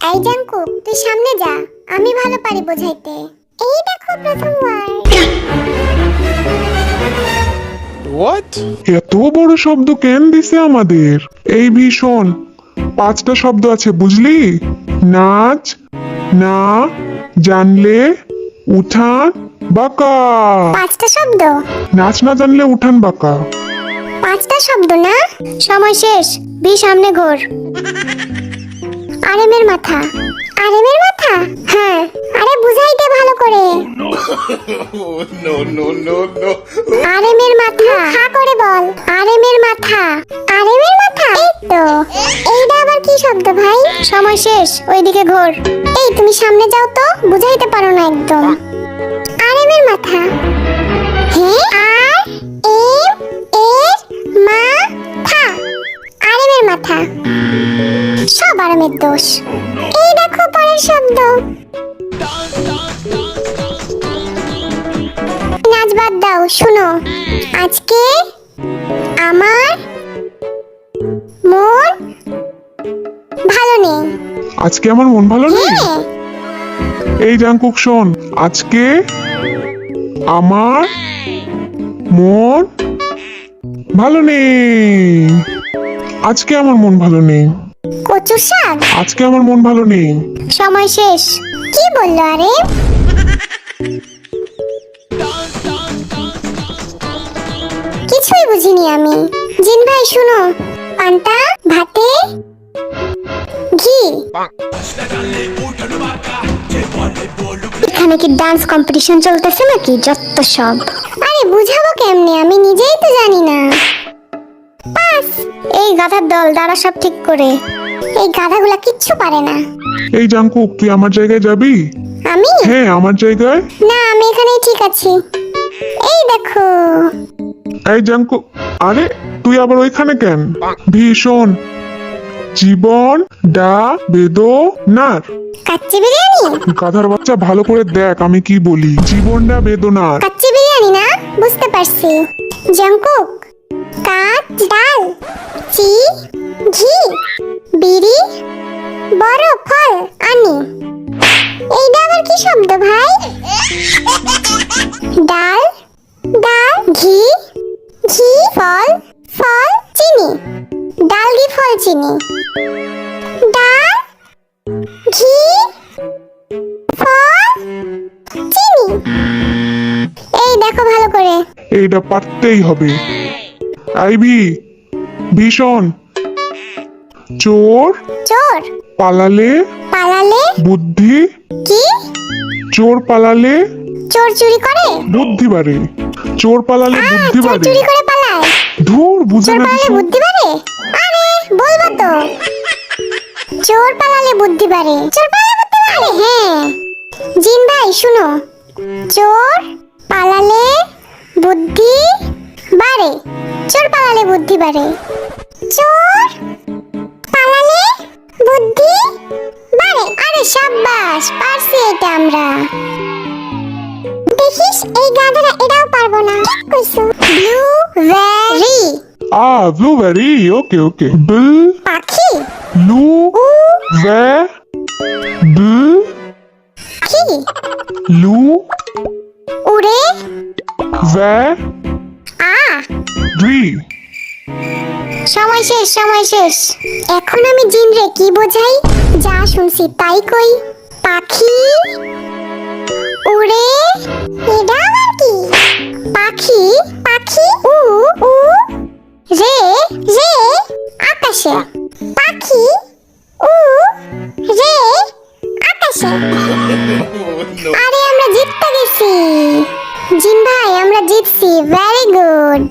এই জাঙ্কু, তুই সামনে যা, আমি ভালো পারি বোঝাইতে। এই দেখো প্রথম ওয়ার্ড। What? এত বড় শব্দ কেন দিছে আমাদের? এই ভীষণ 5টা শব্দ আছে বুঝলি? নাচ, না, জানলে, উঠান, বাঁকা। 5টা শব্দ? নাচ না জানলে উঠান বাঁকা। 5টা শব্দ না? সময় শেষ, বি সামনে ঘোর। আরেমের মাথা। আরেমের মাথা? হ্যাঁ, আরে বুঝাইতে ভালো করে। No. আরেমের মাথা, হা করে বল। আরেমের মাথা। আরেমের মাথা? এই তো। এইটা আবার কি শব্দ ভাই? সময় শেষ, ওইদিকে ঘোর। এই তুমি সামনে যাও তো, বুঝাইতে পারো না একদম। আরেমের মাথা। হ্যাঁ, আর এম এর মাথা। আরেমের মাথা। সব আরামের দোষ। এই দেখো পরের শব্দ। নাচ বাদ দাও, শুনো। আজকে আমার মন ভালো নেই। আজকে আমার মন ভালো নেই। হ্যাঁ, এই জাঙ্কুক শোন, আজকে আমার মন ভালো নেই। আজকে আমার মন ভালো নেই। কচু শাক। আজকে আমার মন ভালো নেই। সময় শেষ। কি বললো আরে? কিছুই বুঝিনি আমি। জিন ভাই শুনো, পান্তা ভাতে ঘি। এখানে কি ডান্স কম্পিটিশন চলতেছে নাকি? যত সব। আরে বুঝাবো কেমনে, আমি নিজেই তো জানি না। পাস। এই গাধার দল, দাঁড়া সব ঠিক করে। এই গাধাগুলা কিচ্ছু পারে না। এই জাঙ্কুক, তুই আমার জায়গায় যাবি? আমি? হ্যাঁ, আমার জায়গায়। না, আমি এখানেই ঠিক আছি। এই দেখো। এই জাঙ্কুক, আরে তুই আবার ওইখানে কেন? ভীষণ জীবন ডা বেদনার। কাচ্চি বিরিয়ানি? গাধার বাচ্চা, ভালো করে দেখ আমি কি বলি। জীবনটা বেদনার। কাচ্চি বিরিয়ানি না? বুঝতে পারছি। জাঙ্কুক, কাচ ডাল, চি ঘি, বিড়ি, বড় ফল আনি। এইটা আবার কি শব্দ ভাই? ডাল, ডাল, ঘি, ঘি, ফল, ফল, চিনি। ডাল, ঘি, ফল, চিনি। ডাল, ঘি, ফল, চিনি। এই দেখো ভালো করে। এইটা পারতেই হবে। আইভি, ভীষণ চোর চোর পালালে পালালে বুদ্ধি। কি? চোর পালালে চোর চুরি করে? বুদ্ধি বাড়ে। চোর পালালে বুদ্ধি চোর বাড়ে। চুরি করে পালায়? ধুর, বুঝে চোর না পালালে ভীষণ। বুদ্ধি বাড়ে? আরে বলবো তো। চোর পালালে বুদ্ধি বাড়ে। চোর পালালে বুদ্ধি বাড়ে? হ্যাঁ। জিন ভাই শুনো, চোর পালালে বুদ্ধি বাড়ে। চোর পালালে বুদ্ধি বাড়ে। চোর পালালে বুদ্ধি বাড়ে। আরে সাব্বাস, পারছি এটা আমরা। দেখিস, এই গাধারা এটাও পারবো না। ঠিক কইছো। Blueberry blueberry. ওকে বিল পাখি। লু ভে বিল কি? লু উড়ে ভে আ। ভি। সময় শেষ, সময় শেষ। এখন আমি জিন রে কি বোঝাই? যা শুনছি তাই কই। পাখি উড়ে, এটা আবার কি? পাখি, পাখি উ উ রে রে আকাশে। পাখি উ রে আকাশে। আরে আমরা জিততে গেছি। জিন ভাই, আমরা জিতছি। Very good.